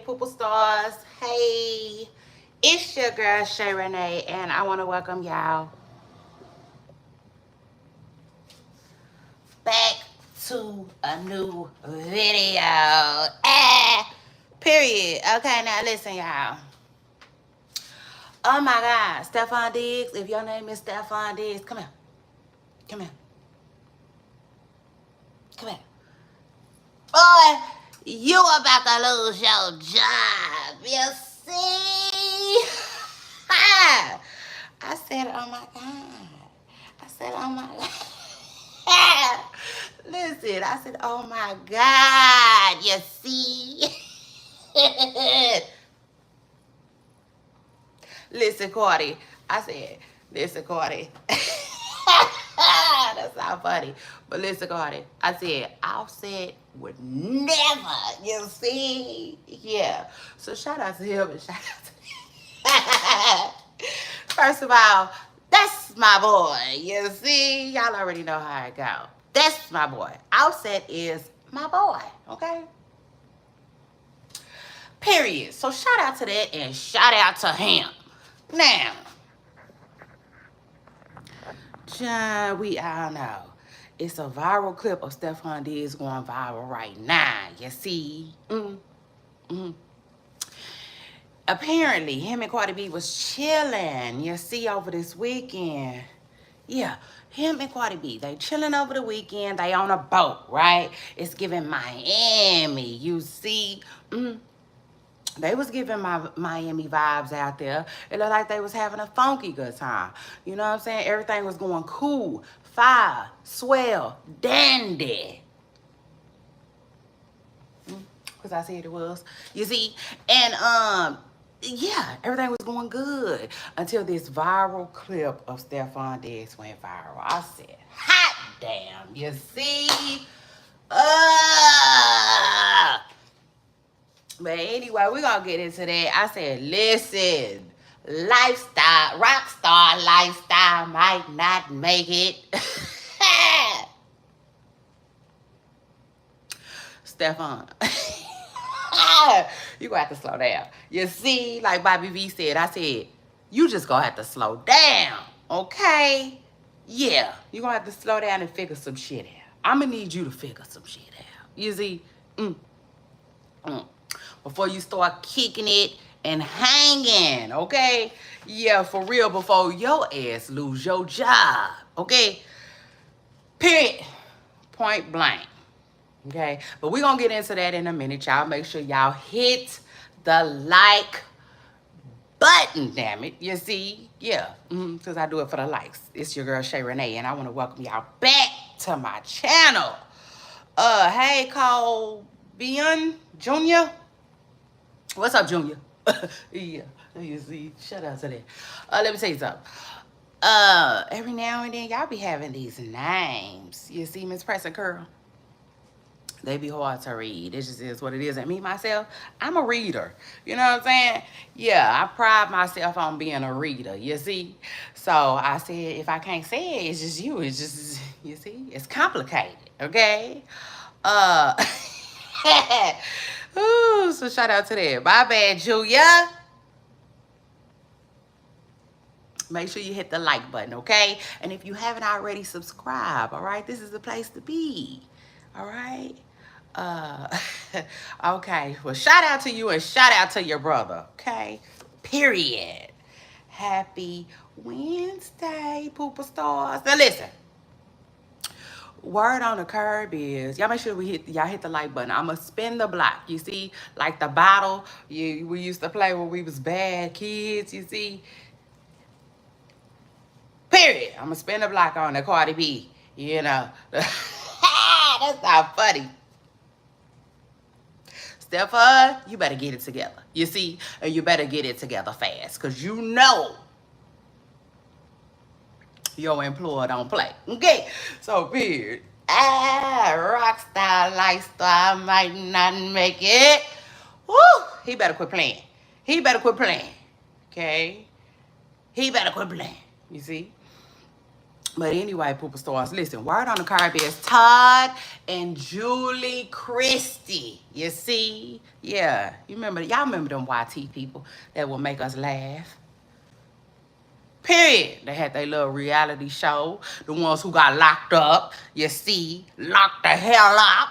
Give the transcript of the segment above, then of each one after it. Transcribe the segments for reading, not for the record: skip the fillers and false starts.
Poople Stars. Hey, it's your girl Shay Renee, and I want to welcome y'all back to a new video. Period. Okay, now listen, y'all. Oh my God, Stefon Diggs. If your name is Stefon Diggs, come here. Come here. Come here. Boy, you about to lose your job. You see? I said, oh my God. I said, oh my God. Listen, I said, oh my God. You see? Listen, Cardi. I said, listen, Cardi. That's not funny. But listen, Cardi. I said, Offset would never, you see? Yeah. So shout out to him and shout out to First of all, that's my boy. You see? Y'all already know how it go. That's my boy. Offset is my boy. Okay? Period. So shout out to that and shout out to him. Now, John, we all know it's a viral clip of Stefon Diggs going viral right now. You see? Apparently, him and Cardi B was chilling. You see, over this weekend. Yeah, him and Cardi B, they chilling over the weekend. They on a boat, right? It's giving Miami. You see? They was giving my Miami vibes out there. It looked like they was having a funky good time. You know what I'm saying? Everything was going cool, fire, swell, dandy. Because I said it was. You see? And, yeah, everything was going good until this viral clip of Stefon Diggs went viral. I said, hot damn. You see? But anyway, we're going to get into that. I said, listen, lifestyle, rock star lifestyle might not make it. Stefon, you going to have to slow down. You see, like Bobby V said, I said, you just going to have to slow down, okay? Yeah, you're going to have to slow down and figure some shit out. I'm going to need you to figure some shit out. You see? Before you start kicking it and hanging, okay? Yeah, for real, before your ass lose your job, okay? Period. Point blank, okay? But we're going to get into that in a minute, y'all. Make sure y'all hit the like button, damn it. You see? Yeah, because I do it for the likes. It's your girl, Shay Renee, and I want to welcome y'all back to my channel. Hey, Cole Bion Jr., what's up, Junior? Yeah, you see, shout out to that. Let me tell you something. Every now and then, y'all be having these names. You see, Miss Preston Curl? They be hard to read. It just is what it is. And me, myself, I'm a reader. You know what I'm saying? Yeah, I pride myself on being a reader, you see? So I said, if I can't say it, it's just you. It's just, you see? It's complicated, okay? Ooh, so shout out to that. My bad, Julia. Make sure you hit the like button, okay? And if you haven't already, subscribe, all right? This is the place to be, all right? Okay. Well, shout out to you and shout out to your brother, okay? Period. Happy Wednesday, Pooper Stars. Now, listen. Word on the curb is, y'all make sure y'all hit the like button. I'ma spin the block. You see, like the bottle we used to play when we was bad kids. You see, period. I'ma spin the block on the Cardi B. You know, that's not funny. Stefon, you better get it together. You see, and you better get it together fast, cause you know your employer don't play. Okay, so period. Rockstar lifestyle might not make it. Woo! He better quit playing. He better quit playing. Okay? He better quit playing. You see? But anyway, Pooper Stars, listen, word on the Cardi B is Todd and Julie Christie. You see? Yeah. Y'all remember them YT people that will make us laugh? Period. They had their little reality show. The ones who got locked up. You see? Locked the hell up.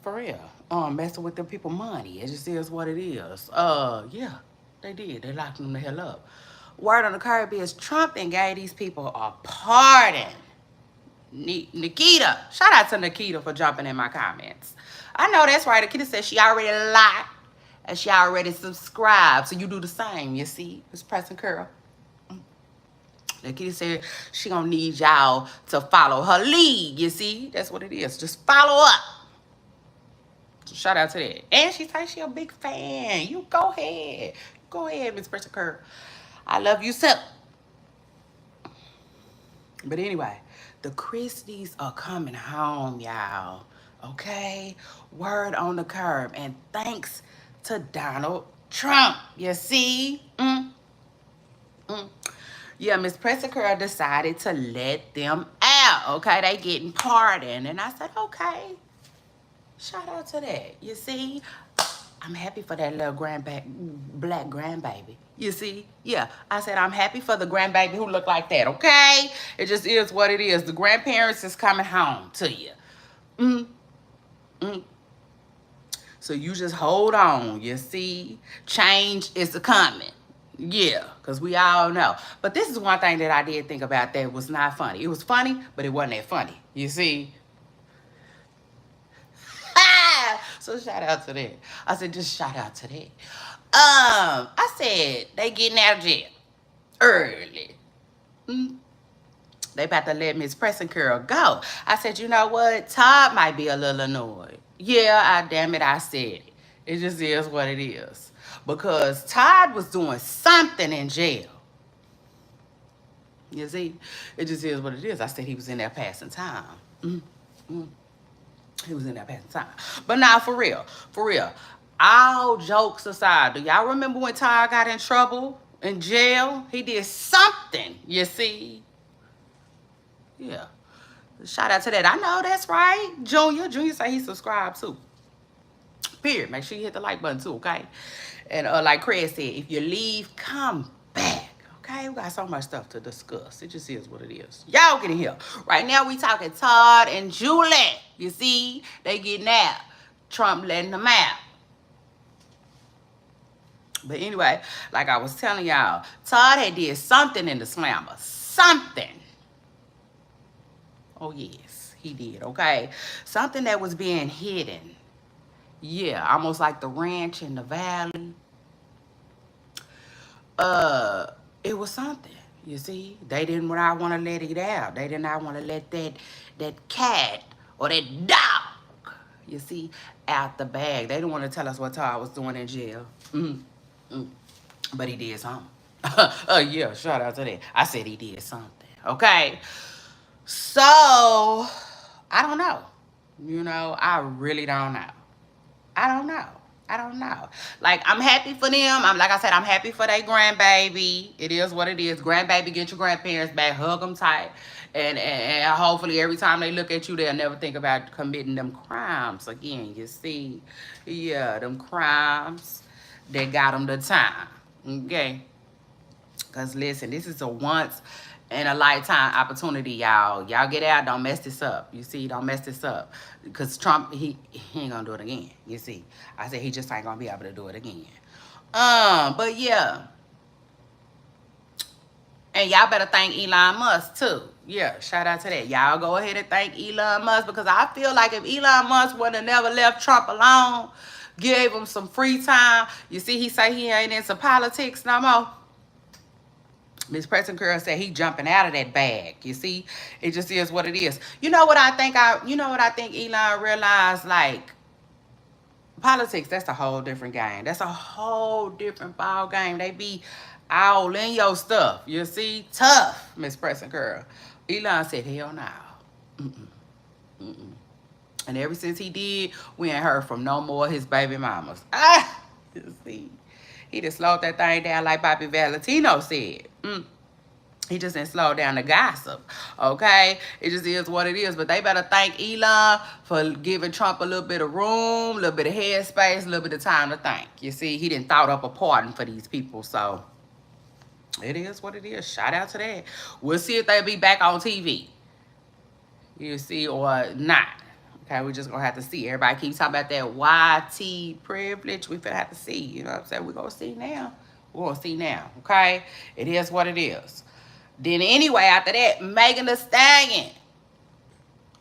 For real. Messing with them people money. It just is what it is. Yeah. They did. They locked them the hell up. Word on the Cardi B is Trump and gave these people a pardon. Nikita. Shout out to Nikita for jumping in my comments. I know that's right. Nikita said she already liked and she already subscribed. So you do the same, you see? It's pressing curl. Nikita said she gonna need y'all to follow her lead, you see? That's what it is. Just follow up. So shout out to that. And she said she a big fan. You go ahead. Go ahead, Miss Pressure Curl. I love you so. But anyway, the Christies are coming home, y'all. Okay? Word on the curb. And thanks to Donald Trump. You see? Yeah, Miss Pressica decided to let them out. Okay? They getting pardoned. And I said, okay. Shout out to that. You see? I'm happy for that little black grandbaby. You see? Yeah. I said, I'm happy for the grandbaby who look like that, okay? It just is what it is. The grandparents is coming home to you. So you just hold on, you see? Change is coming. Yeah, because we all know. But this is one thing that I did think about that was not funny. It was funny, but it wasn't that funny. You see? So shout out to that. I said, just shout out to that. I said, they getting out of jail early. They about to let Miss Pressing Curl go. I said, you know what? Todd might be a little annoyed. Yeah, damn it, I said it. It just is what it is. Because Todd was doing something in jail. You see? It just is what it is. I said he was in there passing time. He was in there passing time. But now, for real. All jokes aside, do y'all remember when Todd got in trouble in jail? He did something, you see? Yeah. Shout out to that. I know that's right. Junior say he subscribed too. Period. Make sure you hit the like button too, okay? And like Craig said, if you leave, come back. Okay, we got so much stuff to discuss. It just is what it is. Y'all get in here. Right now we talking Todd and Julie. You see, they getting out. Trump letting them out. But anyway, like I was telling y'all, Todd had did something in the slammer. Something. Oh yes, he did, okay? Something that was being hidden. Yeah, almost like the ranch in the valley. It was something, you see. They didn't want to let it out. They did not want to let that cat or that dog, you see, out the bag. They didn't want to tell us what Todd was doing in jail. But he did something. Yeah, shout out to that. I said he did something, okay? So, I don't know. You know, I really don't know. I don't know. Like, I'm happy for them. Like I said, I'm happy for their grandbaby. It is what it is. Grandbaby, get your grandparents back. Hug them tight. And hopefully every time they look at you, they'll never think about committing them crimes again. You see? Yeah, them crimes that got them the time. Okay? Because, listen, this is a once in a lifetime opportunity, y'all. Y'all get out, don't mess this up. You see, don't mess this up. Because Trump, he ain't gonna do it again. You see, I said he just ain't gonna be able to do it again. But yeah. And y'all better thank Elon Musk too. Yeah, shout out to that. Y'all go ahead and thank Elon Musk, because I feel like if Elon Musk would have never left Trump alone, gave him some free time. You see, he say he ain't into politics no more. Miss Preston Girl said he jumping out of that bag. You see, it just is what it is. You know what I think? Elon realized, like, politics, that's a whole different game. That's a whole different ball game. They be all in your stuff. You see, tough, Miss Preston Girl. Elon said, hell no. And ever since he did, we ain't heard from no more of his baby mamas. You see. He just slowed that thing down like Bobby Valentino said. He just didn't slow down the gossip, okay? It just is what it is. But they better thank Elon for giving Trump a little bit of room, a little bit of headspace, a little bit of time to think. You see, he didn't thought up a pardon for these people, so it is what it is. Shout out to that. We'll see if they'll be back on TV. You see, or not. Okay, we're just going to have to see. Everybody keeps talking about that YT privilege. We finna have to see. You know what I'm saying? We're going to see now. We're going to see now, okay? It is what it is. Then anyway, after that, Megan Thee Stallion.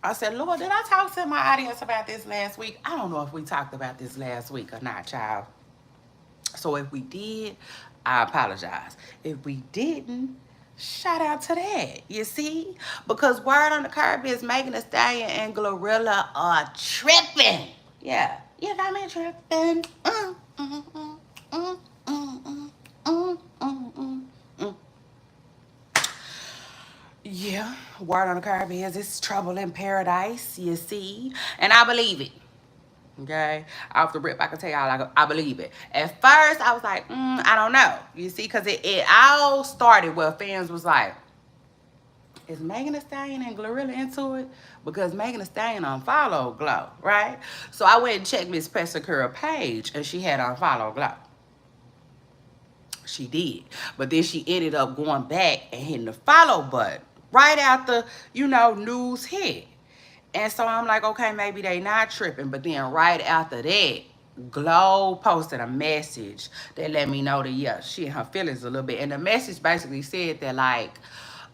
I said, Lord, did I talk to my audience about this last week? I don't know if we talked about this last week or not, child. So if we did, I apologize. If we didn't, shout out to that, you see? Because word on the curb is Megan Thee Stallion and Glorilla are tripping. Yeah. You got me tripping. Yeah, word on the curb is it's trouble in paradise, you see? And I believe it. Okay, off the rip, I can tell y'all, I believe it. At first, I was like, I don't know. You see, because it all started where fans was like, is Megan Thee Stallion and Glorilla into it? Because Megan Thee Stallion unfollowed Glow, right? So I went and checked Miss Pessicura page, and she had unfollowed Glow. She did. But then she ended up going back and hitting the follow button right after, news hit. And so I'm like, okay, maybe they not tripping. But then right after that, Glow posted a message that let me know that, yeah, she in her feelings a little bit. And the message basically said that, like,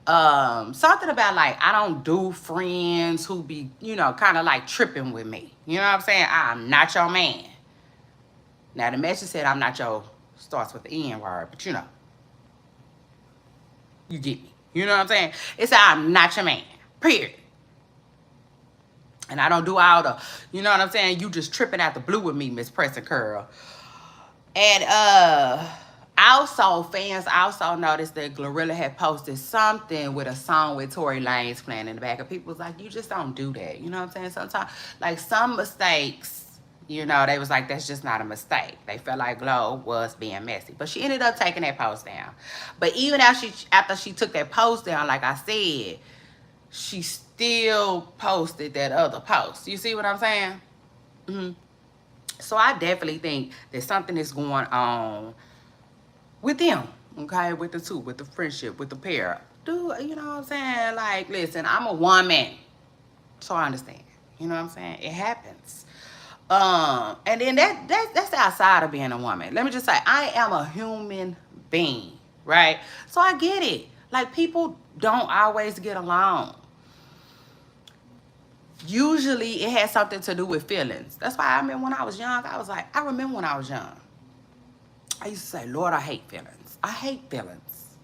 something about, like, I don't do friends who be, kind of like tripping with me. You know what I'm saying? I'm not your man. Now, the message said I'm not your, starts with the N word, but you get me. You know what I'm saying? It said I'm not your man, period. And I don't do all the, you know what I'm saying? You just tripping out the blue with me, Miss Press and Curl. And also, fans also noticed that Glorilla had posted something with a song with Tory Lanez playing in the back. And people was like, you just don't do that. You know what I'm saying? Sometimes, like, some mistakes, they was like, that's just not a mistake. They felt like Glow was being messy. But she ended up taking that post down. But even after she took that post down, like I said, she still posted that other post. You see what I'm saying? So I definitely think that something is going on with them, okay? With the two, with the friendship, with the pair. Dude, you know what I'm saying? Like, listen, I'm a woman, so I understand. You know what I'm saying? It happens. And then that's outside of being a woman. Let me just say, I am a human being, right? So I get it. Like, people don't always get along. Usually it has something to do with feelings. That's why I remember when I was young, I remember when I was young, I used to say, Lord, I hate feelings. I hate feelings.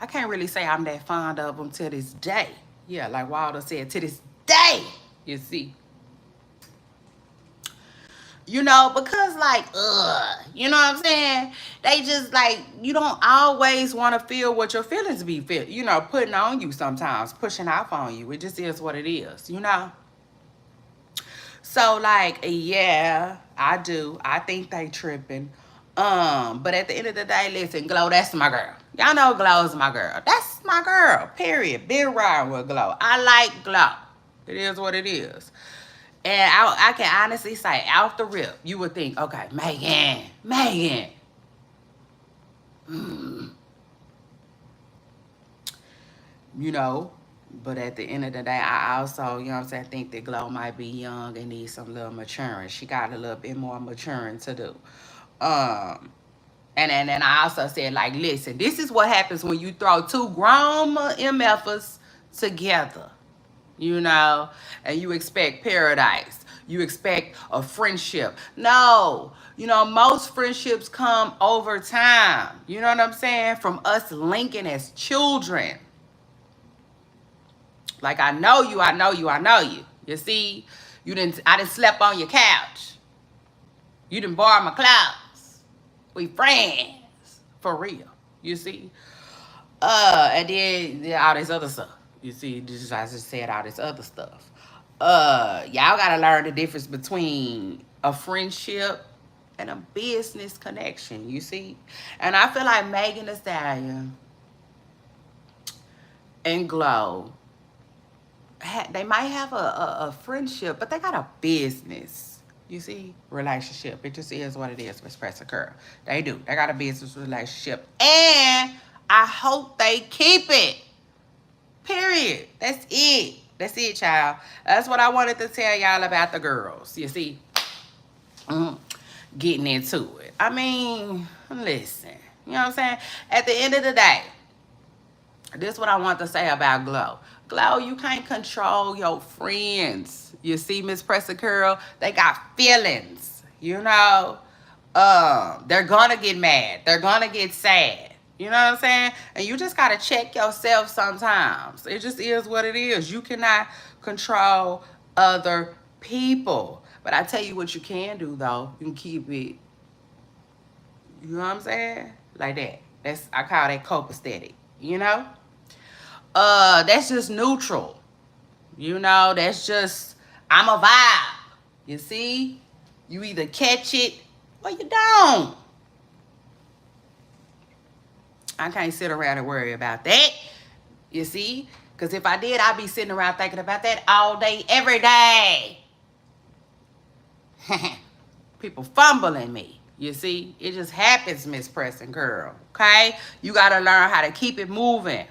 I can't really say I'm that fond of them to this day. Yeah, like Wilder said, to this day, you see. Because, like, you know what I'm saying? They just, like, you don't always want to feel what your feelings be, putting on you sometimes, pushing off on you. It just is what it is, So, like, yeah, I do. I think they tripping. But at the end of the day, listen, Glow, that's my girl. Y'all know Glow's my girl. That's my girl, period. Been riding with Glow. I like Glow. It is what it is. And I can honestly say, out the rip, you would think, okay, Megan. But at the end of the day, I also, think that Glow might be young and needs some little maturing. She got a little bit more maturing to do. And then I also said, like, listen, this is what happens when you throw two grown MFers together, and you expect paradise. You expect a friendship. No, most friendships come over time. You know what I'm saying? From us linking as children. Like, I know you. You see, I didn't sleep on your couch. You didn't borrow my clothes. We friends. For real. You see? And then all this other stuff. You see, I just said all this other stuff. Y'all gotta learn the difference between a friendship and a business connection, you see. And I feel like Megan Thee Stallion and Glow, they might have a friendship, but they got a business, you see, relationship. It just is what it is, Miss Press Girl. They do. They got a business relationship. And I hope they keep it. Period. That's it. That's it, child. That's what I wanted to tell y'all about the girls, you see. Getting into it. I mean, listen. You know what I'm saying? At the end of the day, this is what I want to say about Glow. Glow, you can't control your friends. You see, Miss Pressing Curl, they got feelings. You know, they're gonna get mad. They're gonna get sad. You know what I'm saying? And you just gotta check yourself sometimes. It just is what it is. You cannot control other people. But I tell you what you can do though. You can keep it. You know what I'm saying? Like that. I call that copacetic. You know? That's just neutral. You know, that's just, I'm a vibe. You see? You either catch it or you don't. I can't sit around and worry about that. You see? Because if I did, I'd be sitting around thinking about that all day, every day. People fumbling me. You see? It just happens, Miss Pressing Girl. Okay? You got to learn how to keep it moving.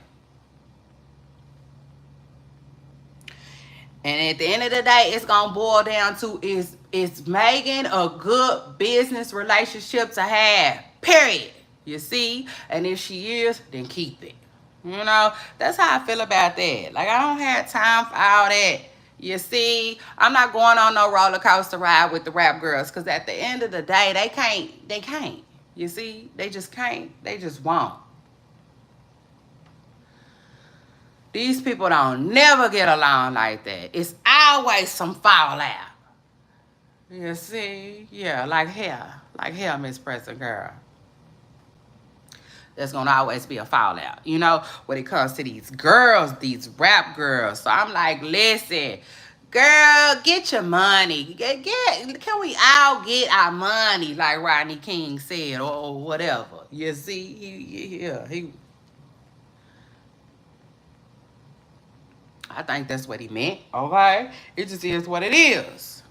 And at the end of the day, it's going to boil down to, is Megan a good business relationship to have? Period. You see? And if she is, then keep it. You know? That's how I feel about that. Like, I don't have time for all that. You see? I'm not going on no roller coaster ride with the rap girls, because at the end of the day, they can't. You see? They just can't. They just won't. These people don't never get along like that. It's always some fallout. You see? Yeah, like hell, Miss Pressing Girl. There's going to always be a fallout, you know, when it comes to these girls, these rap girls. So I'm like, listen, girl, get your money. Can we all get our money, like Rodney King said, or whatever? You see? I think that's what he meant, okay? It just is what it is.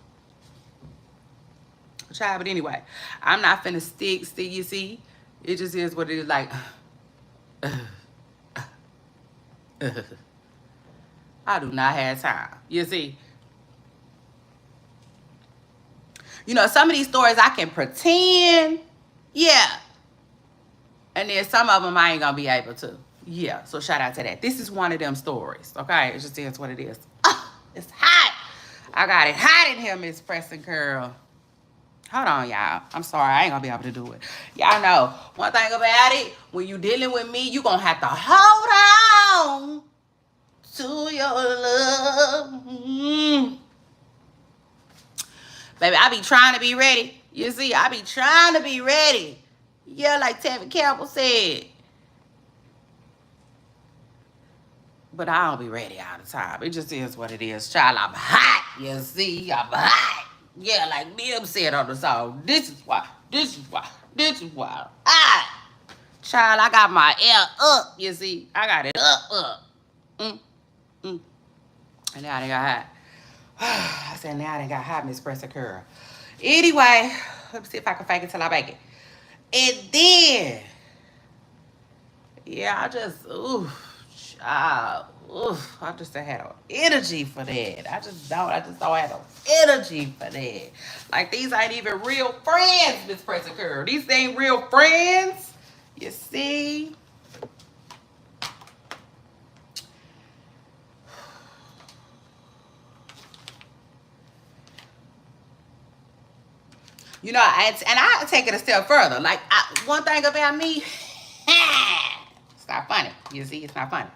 Child, but anyway, I'm not finna stick, you see? It just is what it is, like, I do not have time, you see? You know, some of these stories I can pretend, yeah. And then some of them I ain't gonna be able to. Yeah, so shout out to that. This is one of them stories, okay? It just is what it is. It's hot. I got it hot in here, Miss Pressing Curl. Hold on, y'all. I'm sorry. I ain't going to be able to do it. Y'all know, one thing about it, when you dealing with me, you going to have to hold on to your love. Baby, I be trying to be ready. You see, I be trying to be ready. Yeah, like Tammy Campbell said. But I don't be ready all the time. It just is what it is. Child, I'm hot. You see, I'm hot. Yeah, like Nim said on the song. This is why. Child, I got my air up. You see, I got it up. And now they got hot. I said now they got hot, Miss Pressing Curl. Anyway, let me see if I can fake it till I make it. And then, yeah, I just, I just don't have no energy for that. I just don't have no energy for that. Like, these ain't even real friends, Miss Pressing Curl. These ain't real friends. You see? You know, and I take it a step further. Like, one thing about me, it's not funny. You see, it's not funny.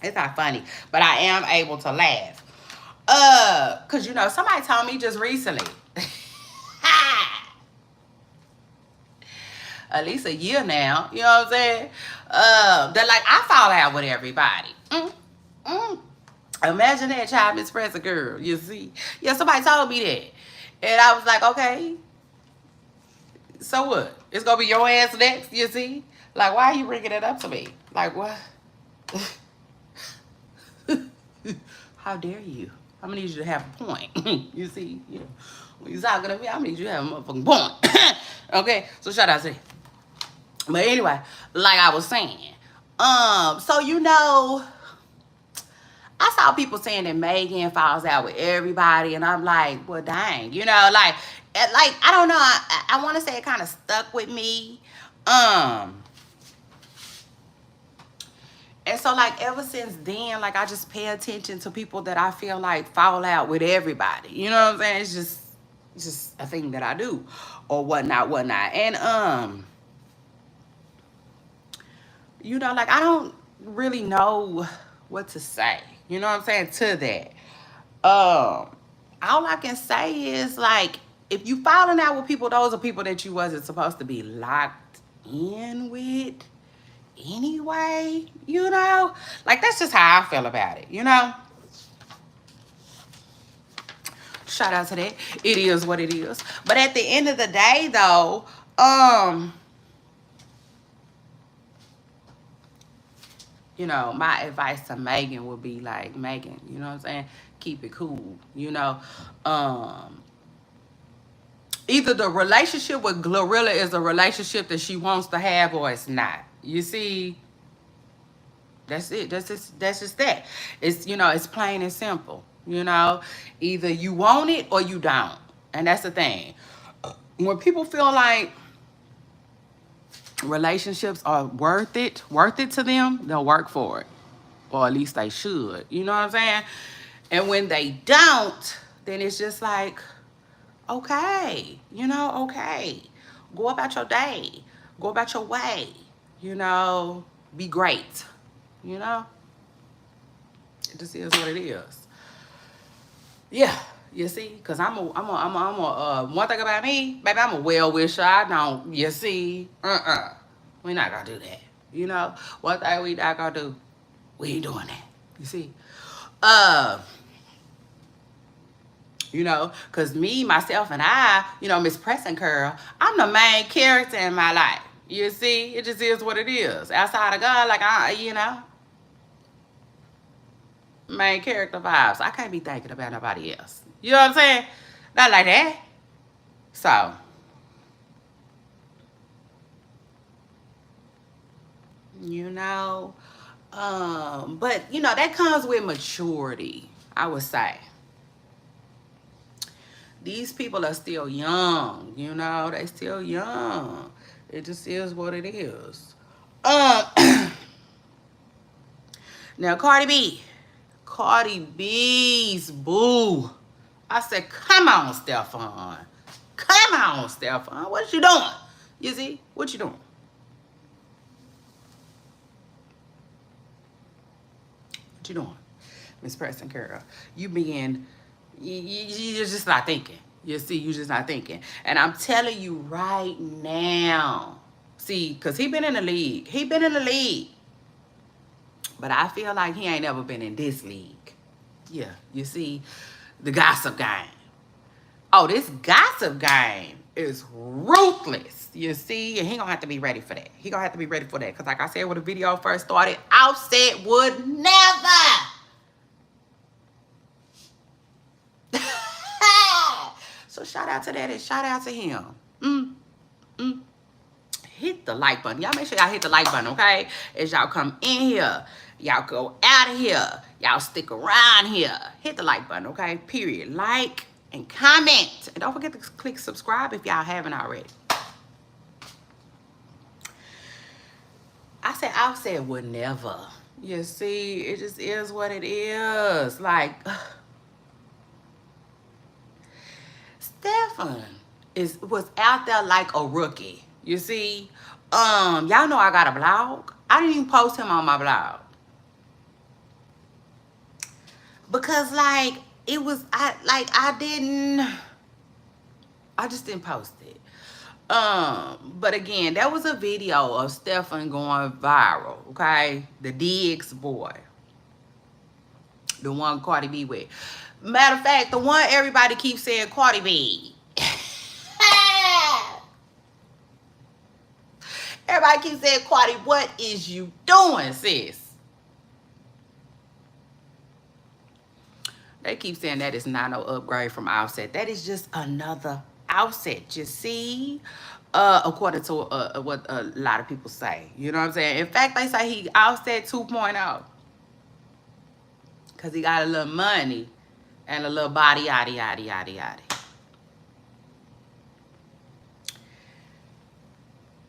It's not funny, but I am able to laugh. Cause you know, somebody told me just recently, at least a year now, you know what I'm saying? That like I fall out with everybody. Imagine that, child, Miss Pressing Girl. You see? Yeah, somebody told me that. And I was like, okay. So what? It's gonna be your ass next, you see? Like, why are you bringing it up to me? Like, what? How dare you? I'm gonna need you to have a point. You see? You know, when you're talking to me, I'm gonna need you to have a motherfucking point. Okay? So shout out to you. But anyway, like I was saying, so you know, I saw people saying that Megan falls out with everybody, and I'm like, well, dang, you know, like I don't know. I want to say it kind of stuck with me. And so, like, ever since then, like, I just pay attention to people that I feel like fall out with everybody. You know what I'm saying? It's just a thing that I do, or whatnot. And you know, like, I don't really know what to say. You know what I'm saying to that. All I can say is, like, if you falling out with people, those are people that you wasn't supposed to be locked in with anyway, you know? Like, that's just how I feel about it, you know? Shout out to that. It is what it is. But at the end of the day, though, you know, my advice to Megan would be like, Megan, you know what I'm saying? Keep it cool, you know? Either the relationship with Glorilla is a relationship that she wants to have or it's not. You see? That's it. That's just that. It's, you know, it's plain and simple. You know, either you want it or you don't. And that's the thing. When people feel like relationships are worth it to them, they'll work for it. Or at least they should. You know what I'm saying? And when they don't, then it's just like, okay, you know, okay. Go about your day. Go about your way. You know, be great. You know? It just is what it is. Yeah, you see? Because one thing about me, baby, I'm a well-wisher. I don't, you see? We're not going to do that. You know? One thing we not going to do, we ain't doing that. You see? You know, because me, myself, and I, you know, Miss Pressing Curl, I'm the main character in my life. You see? It just is what it is. Outside of God, like, you know, main character vibes. I can't be thinking about nobody else. You know what I'm saying? Not like that. So, you know, but, you know, that comes with maturity, I would say. These people are still young, you know, they still young. It just is what it is. Now, Cardi B's boo. I said, come on, Stefon. Come on, Stefon. What you doing? You see? What you doing? What you doing? Miss Preston Carol. You just not thinking. You see, you just not thinking. And I'm telling you right now. See, because he been in the league. He been in the league. But I feel like he ain't never been in this league. Yeah, you see, the gossip game. Oh, this gossip game is ruthless. You see, and he gonna have to be ready for that. He gonna have to be ready for that. Because like I said, when the video first started, Offset would never. So shout out to that and shout out to him. Hit the like button. Y'all make sure y'all hit the like button, okay? As y'all come in here, y'all go out of here, y'all stick around here. Hit the like button, okay? Period. Like and comment. And don't forget to click subscribe if y'all haven't already. I said would never. You see, it just is what it is. Like, Stefon was out there like a rookie. You see, y'all know I got a blog. I didn't even post him on my blog because like it was I just didn't post it. But again, that was a video of Stefon going viral. Okay, the Diggs boy, the one Cardi B with. Matter of fact, the one everybody keeps saying Cardi B. everybody keeps saying, Cardi, what is you doing, sis? They keep saying that is not no upgrade from Offset. That is just another Offset, you see? According to what a lot of people say. You know what I'm saying? In fact, they say he Offset 2.0. Because he got a little money and a little body, yaddy, yaddy, yaddy, yaddy.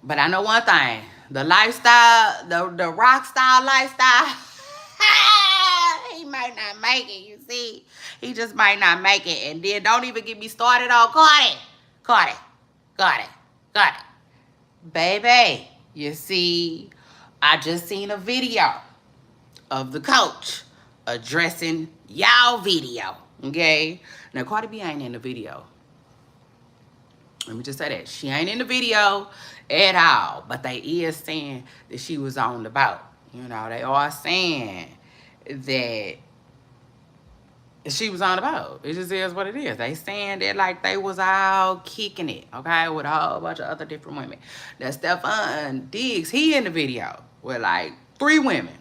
But I know one thing. The lifestyle, the rock style lifestyle, he might not make it, you see? He just might not make it. And then don't even get me started on Cardi. Cardi. Cardi. Cardi. Baby, you see, I just seen a video of the coach addressing y'all video, okay? Now, Cardi B ain't in the video. Let me just say that. She ain't in the video at all. But they is saying that she was on the boat. You know, they are saying that she was on the boat. It just is what it is. They saying that like they was all kicking it, okay, with a whole bunch of other different women. Now, Stefon Diggs, he in the video with like 3 women.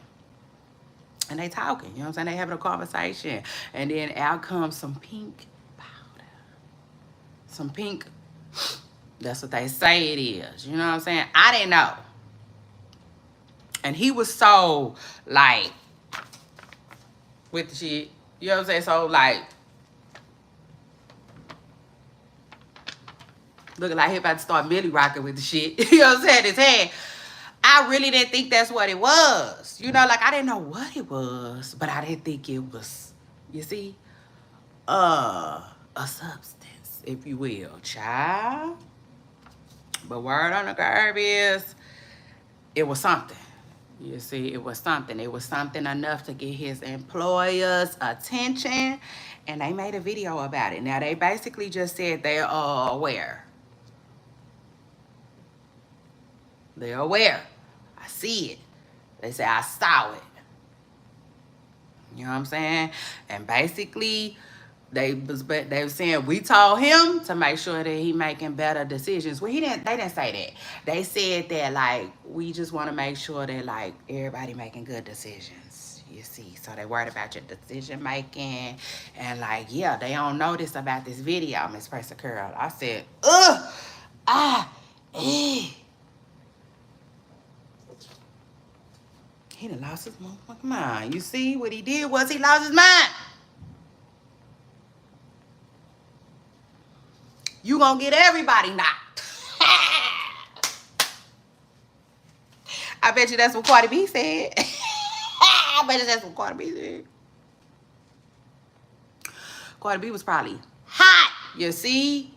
And they talking, you know what I'm saying? They having a conversation. And then out comes some pink powder. Some pink, that's what they say it is. You know what I'm saying? I didn't know. And he was so, like, with the shit. You know what I'm saying? So, like, looking like he about to start Millie rocking with the shit. You know what I'm saying? His head. I really didn't think that's what it was. You know, like, I didn't know what it was, but I didn't think it was, you see, a substance, if you will, child. But word on the curb is, it was something. You see, it was something. It was something enough to get his employers' attention, and they made a video about it. Now, they basically just said they're aware. They're aware. I see it. They say, I saw it. You know what I'm saying? And basically, they were saying we told him to make sure that he making better decisions. Well, they didn't say that. They said that, like, we just want to make sure that, like, everybody making good decisions. You see, so they worried about your decision making, and like, yeah, they don't know this about this video, Miss Pressa Curl. I said, He done lost his motherfucking mind. You see, what he did was he lost his mind. You gonna get everybody knocked. I bet you that's what Cardi B said. I bet you that's what Cardi B said. Cardi B was probably hot. You see?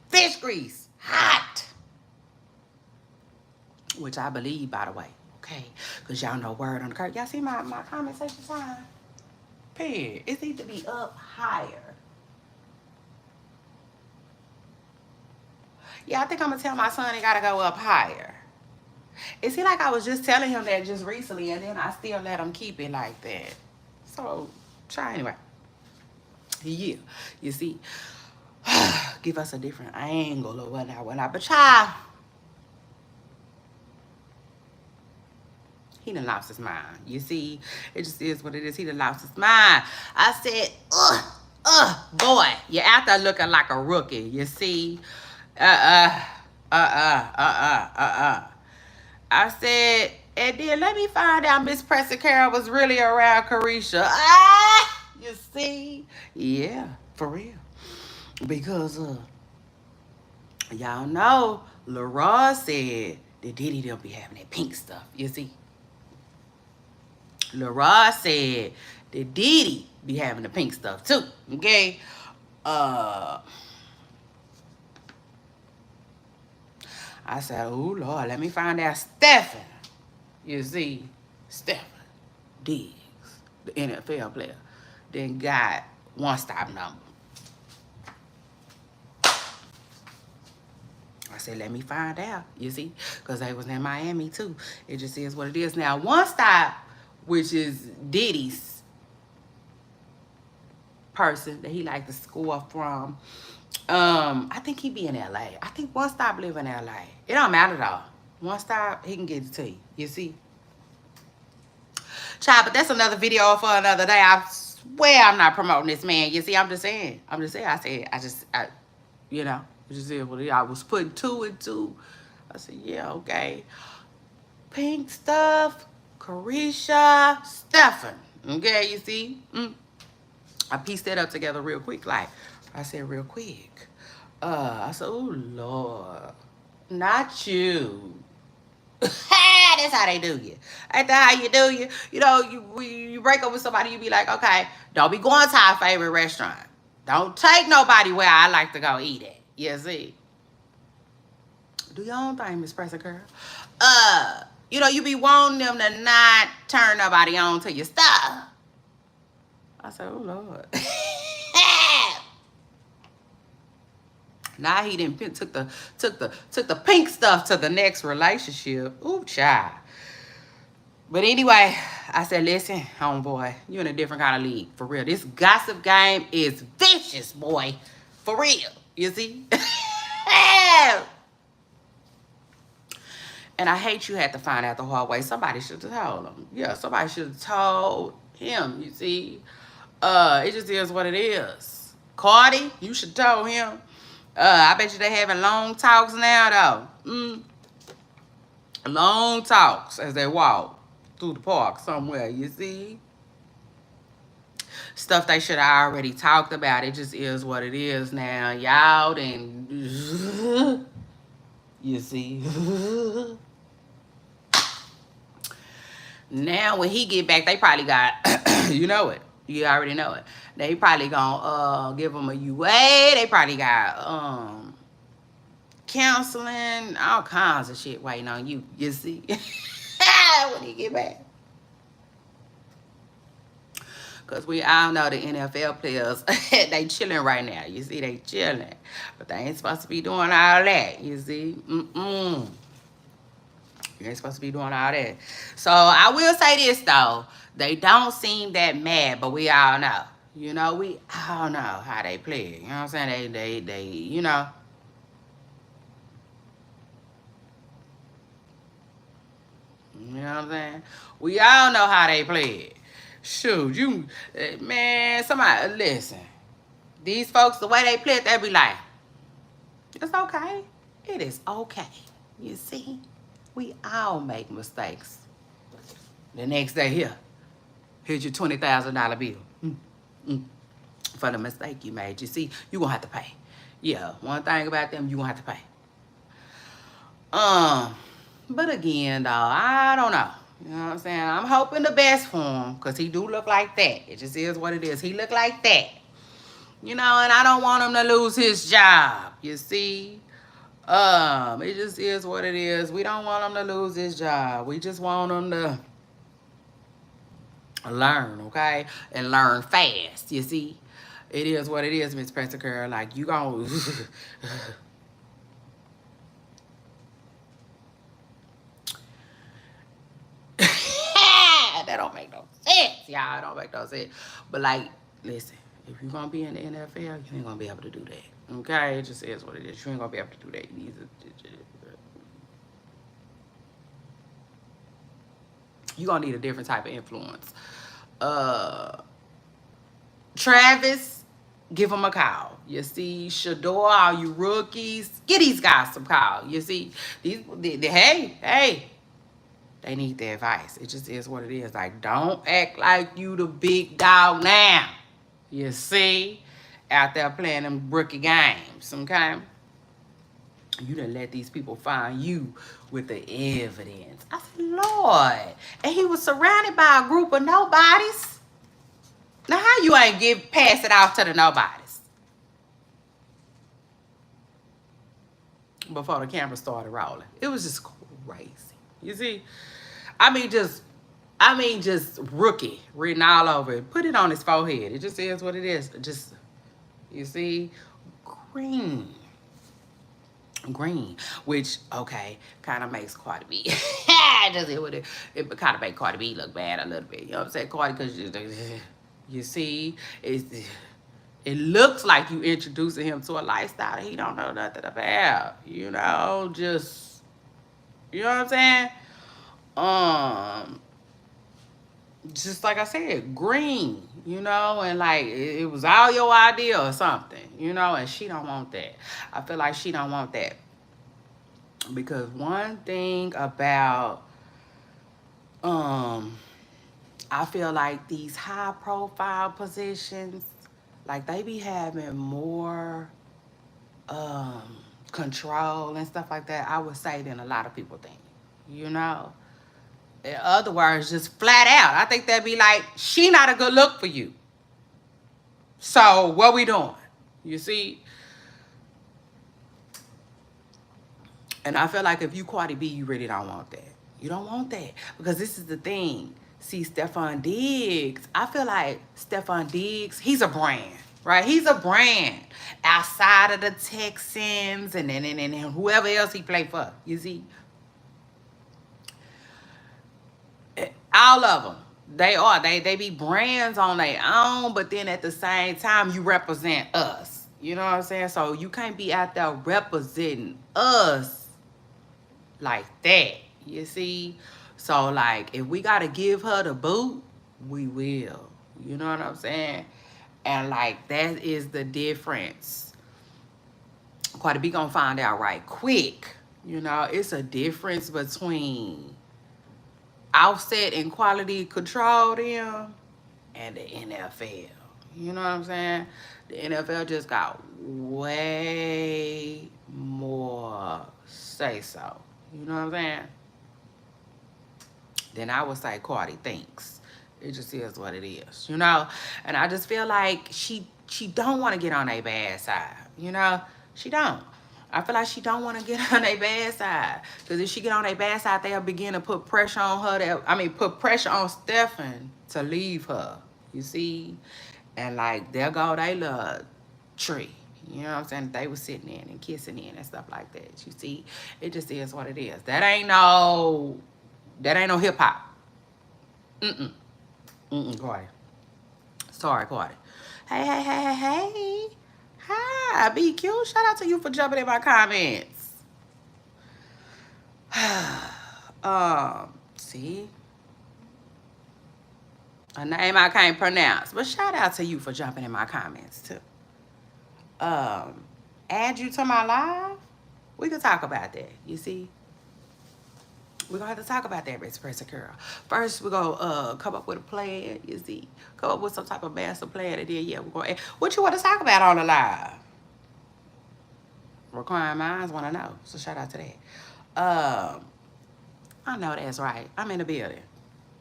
Fish grease. Hot. Which I believe, by the way. Okay? Because y'all know word on the curve. Y'all see my comment section sign? Period. It needs to be up higher. Yeah, I think I'm going to tell my son he got to go up higher. It seemed like I was just telling him that just recently, and then I still let him keep it like that. So, try anyway. Yeah, you see, give us a different angle or whatnot. But child, he done lost his mind. You see, it just is what it is. He done lost his mind. I said, boy, you're out there looking like a rookie. You see, I said, and then let me find out Miss Pressa Carol was really around Carisha. You see? Yeah, for real. Because, y'all know, LaRoy said that Diddy don't be having that pink stuff. You see? LaRoy said that Diddy be having the pink stuff too. Okay? I said, oh, Lord, let me find out Stefon. You see? Stefon Diggs, the NFL player, then got one-stop number. I said, let me find out, you see? Because they was in Miami, too. It just is what it is. Now, one-stop, which is Diddy's person that he like to score from, I think he be in L.A. I think one-stop live in L.A. It don't matter, though. One stop, he can get it to you. You see? Child, but that's another video for another day. I swear I'm not promoting this man. You see, I'm just saying. You know, it just is what it is. I was putting two and two. I said, yeah, okay. Pink stuff, Carisha, Stefon. Okay, you see? I pieced that up together real quick. Like, I said real quick. I said, oh, Lord. Not you. That's how they do you. Ain't that how you do you? You know, you break up with somebody, you be like, okay, don't be going to our favorite restaurant. Don't take nobody where I like to go eat at. You see? Do your own thing, Miss Presser Girl. You know, you be wanting them to not turn nobody on to your stuff. I said, oh Lord. Now he didn't took the pink stuff to the next relationship. Ooh, child. But anyway, I said, listen, homeboy, you in a different kind of league. For real. This gossip game is vicious, boy. For real. You see? And I hate you had to find out the hard way. Somebody should have told him. Yeah, somebody should have told him, you see. It just is what it is. Cardi, you should have told him. I bet you they having long talks now, though. Long talks as they walk through the park somewhere, you see. Stuff they should have already talked about. It just is what it is now. Y'all then, you see. Now when he get back, they probably got, you know it. You already know it. They probably gonna give him a UA. They probably got counseling, all kinds of shit waiting on you. You see, when he get back. Because we all know the NFL players, they chilling right now. You see, they chilling. But they ain't supposed to be doing all that. You see? You ain't supposed to be doing all that. So I will say this, though. They don't seem that mad, but we all know. You know, we all know how they play. You know what I'm saying? They you know. You know what I'm saying? We all know how they play. Shoot, man, somebody, listen. These folks, the way they play it, they be like, it's okay. It is okay. You see? We all make mistakes. The next day, here's your $20,000 bill. For the mistake you made. You see, you're going to have to pay. Yeah, one thing about them, you're going to have to pay. But again, though, I don't know. You know what I'm saying? I'm hoping the best for him because he do look like that. It just is what it is. He look like that. You know, and I don't want him to lose his job. You see? It just is what it is. We don't want him to lose his job. We just want him to learn, okay? And learn fast, you see? It is what it is, Miss Presser Girl. Like, you gonna... That don't make no sense, y'all. It don't make no sense. But, like, listen. If you're gonna be in the NFL, you ain't gonna be able to do that. Okay? It just is what it is. You ain't gonna be able to do that. You're gonna need a different type of influence. Travis, give him a call. You see, Shador, all you rookies, give these guys some call. You see, hey, they need the advice. It just is what it is. Like, don't act like you the big dog now. You see, out there playing them rookie games, okay? You done let these people find you with the evidence. I said, Lord. And he was surrounded by a group of nobodies. Now, how you ain't pass it off to the nobodies? Before the camera started rolling. It was just crazy. You see? I mean, just rookie written all over it. Put it on his forehead. It just is what it is. Just, you see? Green. Which, okay, kind of makes Cardi B. It kind of makes Cardi B look bad a little bit. You know what I'm saying? Cardi, because you see, it looks like you introducing him to a lifestyle that he don't know nothing about. You know, just You know what I'm saying? Um, just like I said, green, you know, and like it was all your idea or something, you know, and she don't want that. I feel like she don't want that. Because one thing about um I feel like these high profile positions, like they be having more um control and stuff like that, I would say, than a lot of people think. You know? In other words, just flat out. I think they'd be like, she not a good look for you. So what we doing? You see? And I feel like if you Cardi B, you really don't want that. You don't want that. Because this is the thing. See, Stefon Diggs, I feel like Stefon Diggs, he's a brand, right? He's a brand outside of the Texans and whoever else he played for. You see? All of them. They are. They be brands on their own, but then at the same time, you represent us. You know what I'm saying? So you can't be out there representing us like that. You see? So like if we gotta give her the boot, we will. You know what I'm saying? And like that is the difference. Cardi B gonna find out right quick. You know, it's a difference between Offset and quality control them and the NFL. You know what I'm saying? The NFL just got way more say so. You know what I'm saying? Then I would say Cardi thinks. It just is what it is, you know? And I just feel like she don't want to get on a bad side, you know? She don't. I feel like she don't want to get on a bad side. Because if she get on a bad side, they'll begin to put pressure on her. Put pressure on Stefon to leave her. You see? And like, there go they little tree. You know what I'm saying? They was sitting in and kissing in and stuff like that. You see? It just is what it is. That ain't no hip hop. Cardi. Sorry, Cardi. Hey. Hi, BQ. Shout out to you for jumping in my comments. See? A name I can't pronounce. But shout out to you for jumping in my comments too. Add you to my live? We could talk about that, you see? We're gonna have to talk about that, Express Girl. First, we're gonna come up with a plan, you see. Come up with some type of master plan, and then, yeah, we're gonna... What you want to talk about on the live? Requiring minds want to know, so shout out to that. I know that's right. I'm in the building.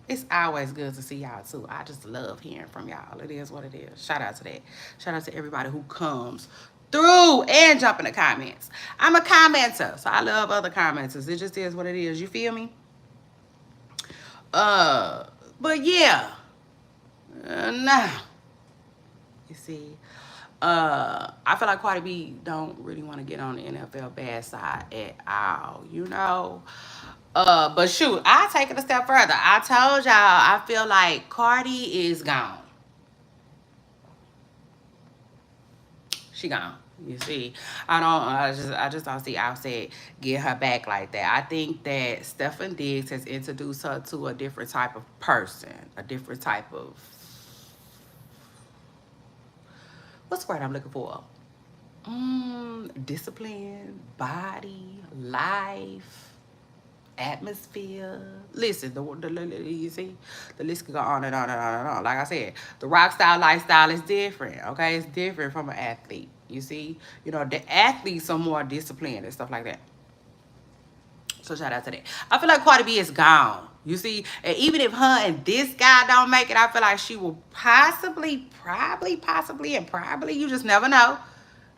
It's always good to see y'all, too. I just love hearing from y'all. It is what it is. Shout out to that. Shout out to everybody who comes through and jump in the comments. I'm a commenter, so I love other commenters. It just is what it is. You feel me? But yeah. Nah. You see? I feel like Cardi B don't really want to get on the NFL bad side at all, you know? But shoot, I'll take it a step further. I told y'all I feel like Cardi is gone. She gone. You see, I just don't see Offset get her back like that. I think that Stefon Diggs has introduced her to a different type of person, a different type of, what's the word I'm looking for? Discipline, body, life, atmosphere. Listen, you see, the list can go on and on and on and on. Like I said, the rock style lifestyle is different, okay? It's different from an athlete, you see? You know, the athletes are more disciplined and stuff like that. So shout out to that. I feel like Cardi B is gone, you see? And even if her and this guy don't make it, I feel like she will possibly, you just never know.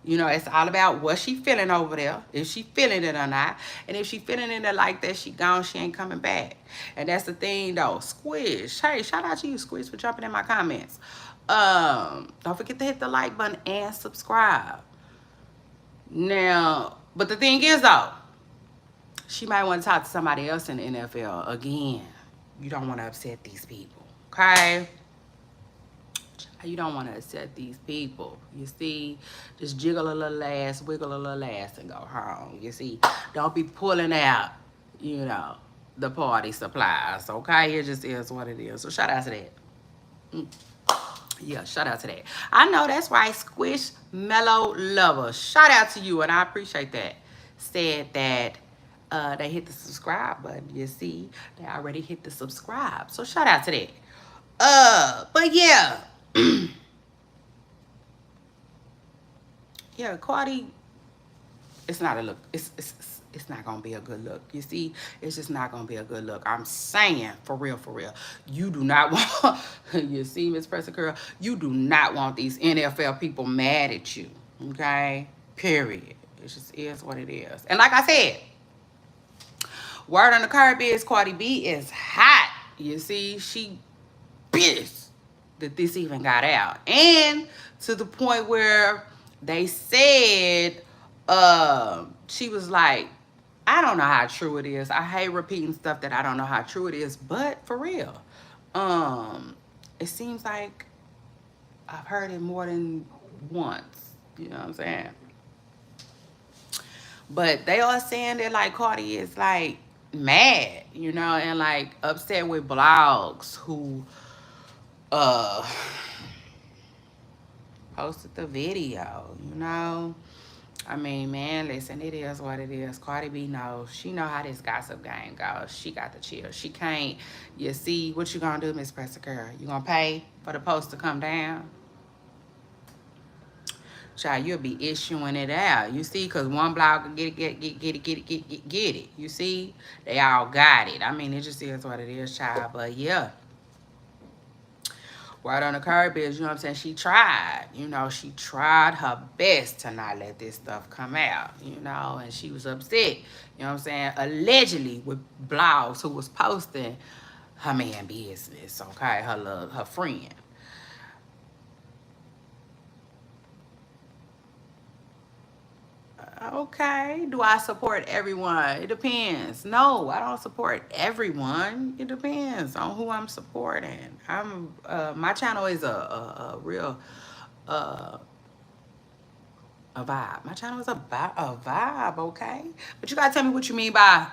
You know, it's all about what she feeling over there, if she feeling it or not. And if she feeling it like that, she gone, she ain't coming back. And that's the thing, though. Squish. Hey, shout out to you, Squish, for jumping in my comments. Don't forget to hit the like button and subscribe. Now, but the thing is, though, she might want to talk to somebody else in the NFL again. You don't want to upset these people, okay? You don't want to upset these people. You see, just jiggle a little ass, wiggle a little ass, and go home. You see, don't be pulling out, you know, the party supplies, okay? It just is what it is. So shout out to that. Yeah, shout out to that. I know that's right, Squish Mellow Lover. Shout out to you, and I appreciate that. Said that they hit the subscribe button. You see, they already hit the subscribe. So shout out to that. But yeah. Yeah, Cardi, it's not a look. It's not gonna be a good look. You see, it's just not gonna be a good look. I'm saying for real, for real. You do not want. You see, Miss Pressure Girl, you do not want these NFL people mad at you. Okay, period. It just is what it is. And like I said, word on the curb is Cardi B is hot. You see, she pissed that this even got out, and to the point where they said she was like, I don't know how true it is. I hate repeating stuff that I don't know how true it is, but for real, it seems like I've heard it more than once. You know what I'm saying? But they are saying that like Cardi is like mad, you know, and like upset with blogs who uh posted the video, you know. I mean, man, listen, it is what it is. Cardi B knows. She know how this gossip game goes. She got the chill. She can't. You see, what you gonna do, Miss Pressure Girl? You gonna pay for the post to come down? Child, you'll be issuing it out. You see, because one blog can get it. You see, they all got it. I mean, it just is what it is, child. But yeah. Word on the curb is, you know what I'm saying, she tried. You know, she tried her best to not let this stuff come out, you know, and she was upset, you know what I'm saying, allegedly with blogs who was posting her man business, okay, her friend. Okay, do I support everyone? It depends. No, I don't support everyone. It depends on who I'm supporting. My channel is a real a vibe. My channel is a vibe, okay? But you gotta tell me what you mean by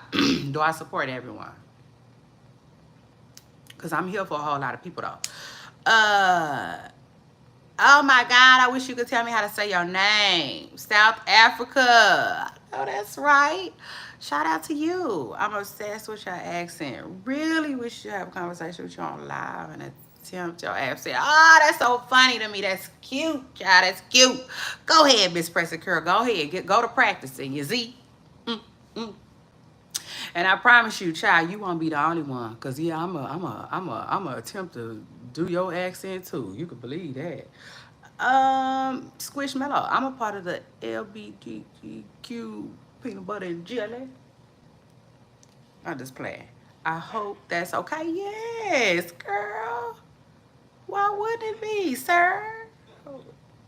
do I support everyone? Because I'm here for a whole lot of people though. Oh my God, I wish you could tell me how to say your name. South Africa. Oh, that's right. Shout out to you. I'm obsessed with your accent. Really wish you have a conversation with you on live and attempt your accent. Oh, that's so funny to me. That's cute, child. That's cute. Go ahead, Miss Pressure Girl. Go ahead. Go to practicing. You see? And I promise you, child, you won't be the only one. Cause yeah, I'm a attempt to do your accent too. You can believe that. Squish Mellow. I'm a part of the LGBTQ peanut butter and jelly. I'm just playing. I hope that's okay. Yes, girl. Why wouldn't it be, sir?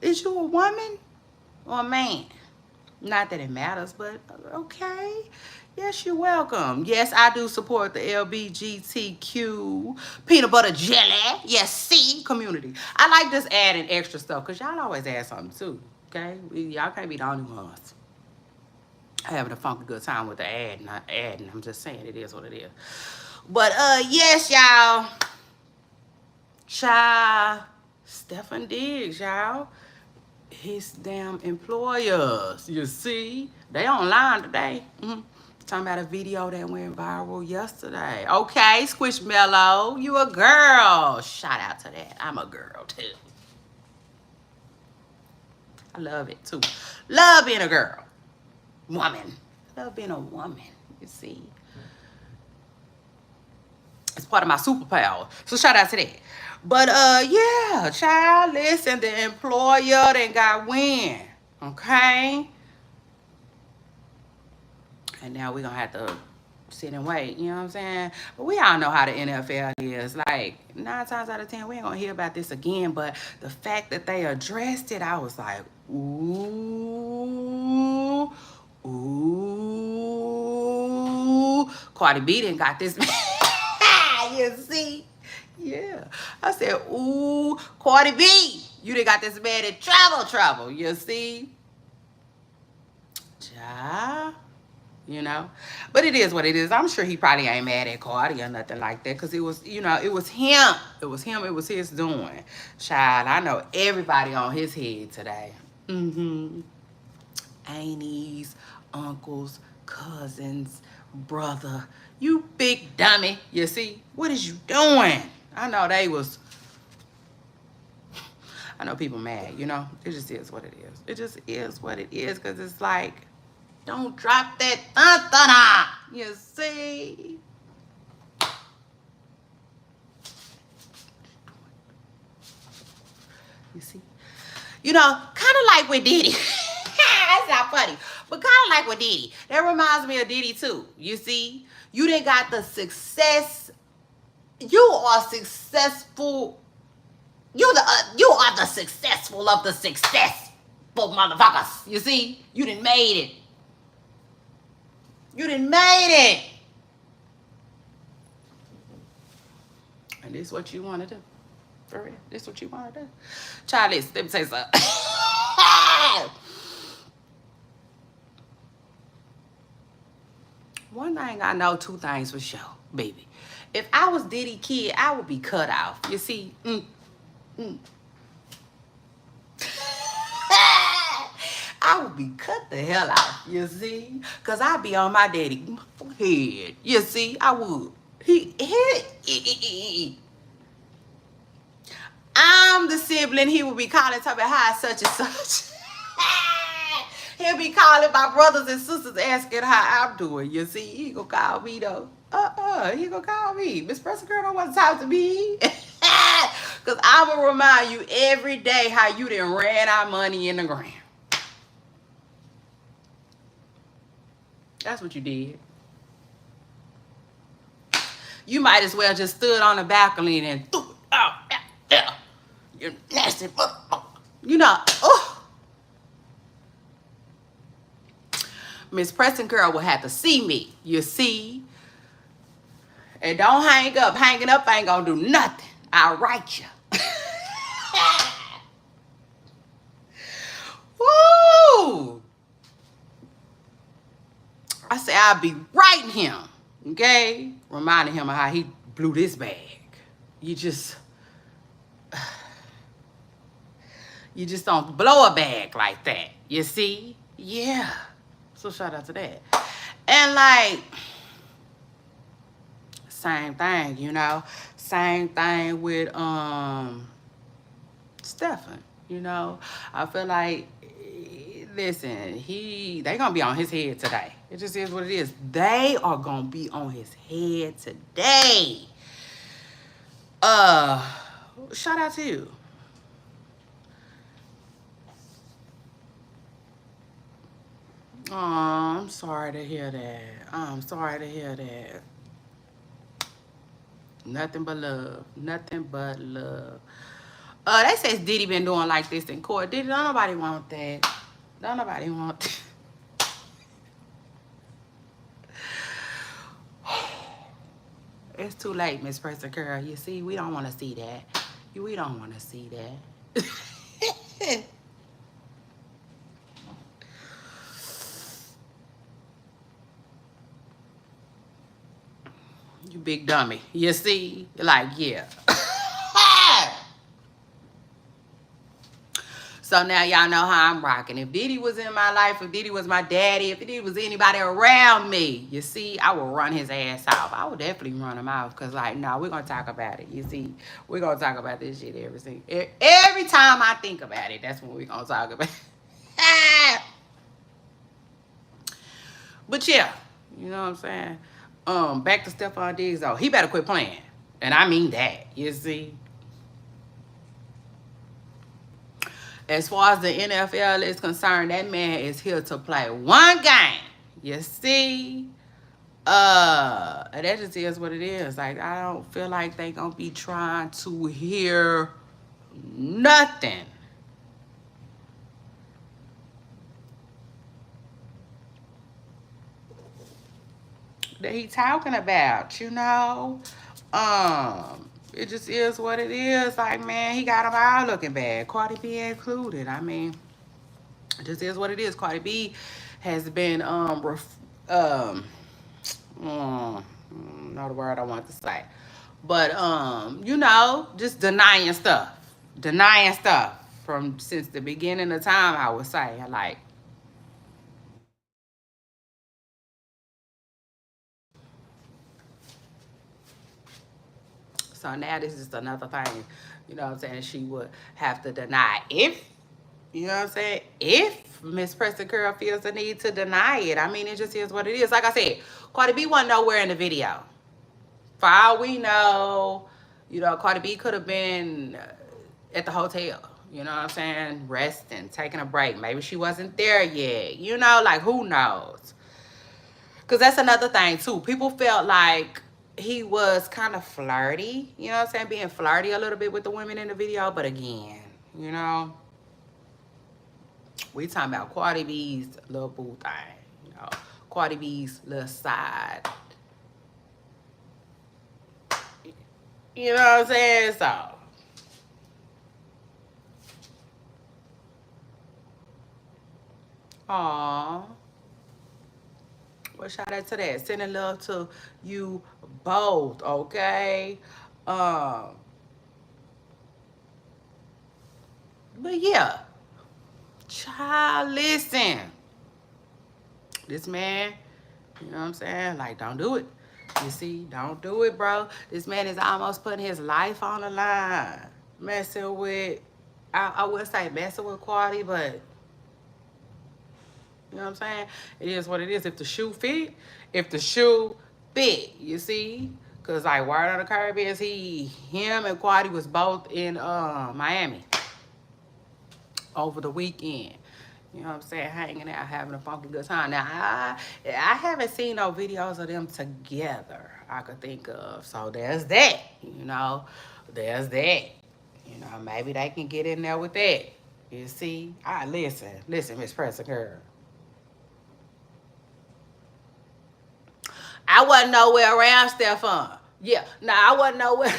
Is you a woman or a man? Not that it matters, but okay. Yes, you're welcome. Yes, I do support the LGBTQ peanut butter jelly. Yes, see, community. I like just adding extra stuff because y'all always add something too. Okay? Y'all can't be the only ones having a funky good time with the ad, not adding. I'm just saying it is what it is. But yes, y'all. Child, Stefon Diggs, y'all. His damn employers, you see, they online today. Talking about a video that went viral yesterday. Okay, Squish Mellow, you a girl. Shout out to that. I'm a girl too. I love it too. Love being a girl. Woman. Love being a woman, you see. It's part of my superpower. So shout out to that. But yeah, child, listen, the employer then got wind. Okay? And now we're gonna have to sit and wait, you know what I'm saying? But we all know how the NFL is. Like 9 times out of 10, we ain't gonna hear about this again. But the fact that they addressed it, I was like, ooh, ooh. Cardi B didn't got this. You see? Yeah. I said, ooh, Cardi B, you done got this man in trouble. You see? Ja. you know. But it is what it is. I'm sure he probably ain't mad at Cardi or nothing like that, because it was, you know, it was him. It was him. It was his doing. Child, I know everybody on his head today. Mm-hmm. Aunties, uncles, cousins, brother. You big dummy. You see? What is you doing? I know they was... I know people mad, you know? It just is what it is. It just is what it is, because it's like, don't drop that thun-thunna. You see? You see? You know, kind of like with Diddy. That's not funny. But kind of like with Diddy. That reminds me of Diddy too. You see? You didn't got the success. You are successful. You are the successful of the successful motherfuckers. You see? You done made it. You done made it. And this is what you want to do. For real. This is what you want to do. Charlie, let me say something. One thing I know, two things for sure, baby. If I was Diddy kid, I would be cut off. You see? I would be cut the hell off, you see? Because I'd be on my daddy head. You see? I would. I'm the sibling he would be calling, talking about how such and such. He'll be calling my brothers and sisters, asking how I'm doing. You see? He gonna call me, though. He gonna call me. Miss Preston Girl don't want to talk to me. Because I'm going to remind you every day how you done ran our money in the ground. That's what you did. You might as well just stood on the balcony and threw it out. Yeah. You nasty motherfucker. You know, oh. Miss Preston Girl will have to see me. You see? And don't hang up. Hanging up ain't going to do nothing. I'll write you. Woo! I say I'll be writing him, okay? Reminding him of how he blew this bag. You just don't blow a bag like that. You see? Yeah. So shout out to that. And like, same thing, you know? Same thing with Stefon, you know? I feel like, listen, they gonna be on his head today. It just is what it is. They are gonna be on his head today. Shout out to you. Oh, I'm sorry to hear that. I'm sorry to hear that. Nothing but love. Nothing but love. They say Diddy been doing like this in court. Diddy, don't nobody want that. Don't nobody want that. It's too late, Miss Preston Girl. You see, we don't want to see that. We don't want to see that. You big dummy. You see? Like, yeah. So now y'all know how I'm rocking. If Diddy was in my life, if Diddy was my daddy, if Diddy was anybody around me, you see, I would run his ass off. I would definitely run him off, because, like, no, we're going to talk about it. You see, we're going to talk about this shit every time I think about it. That's what we're going to talk about. But, yeah, you know what I'm saying? Back to Stefon Diggs, though. He better quit playing. And I mean that, you see. As far as the NFL is concerned, that man is here to play one game. You see? That just is what it is. Like, I don't feel like they gonna be trying to hear nothing. That he talking about, you know? It just is what it is. Like, man, he got them all looking bad. Cardi B included. I mean, it just is what it is. Cardi B has been um, not the word I want to say, but you know, just denying stuff from since the beginning of time. I would say, like, so now this is another thing, you know what I'm saying, she would have to deny if, you know what I'm saying, if Miss Preston Curl feels the need to deny it. I mean, it just is what it is. Like I said, Cardi B wasn't nowhere in the video. For all we know, you know, Cardi B could have been at the hotel, you know what I'm saying, resting, taking a break. Maybe she wasn't there yet, you know, like, who knows? Because that's another thing, too. People felt like he was kind of flirty, you know what I'm saying, being flirty a little bit with the women in the video. But again, you know, we talking about Cardi B's little boo thing, you know, Cardi B's little side. You know what I'm saying? So, aw. Well, shout out to that. Sending love to you both, okay? Um, but yeah, child, listen. This man, you know what I'm saying? Like, don't do it. You see, don't do it, bro. This man is almost putting his life on the line. Messing with, I would say messing with Cardi, but you know what I'm saying? It is what it is. If the shoe fit, if the shoe fit, you see? Cause like word on the curb is him and Quadi was both in Miami over the weekend. You know what I'm saying? Hanging out, having a funky good time. Now I haven't seen no videos of them together I could think of. So there's that. You know, there's that. You know, maybe they can get in there with that. You see? Listen, Miss Preston Girl. I wasn't nowhere around Stefon. Yeah, no, I wasn't nowhere.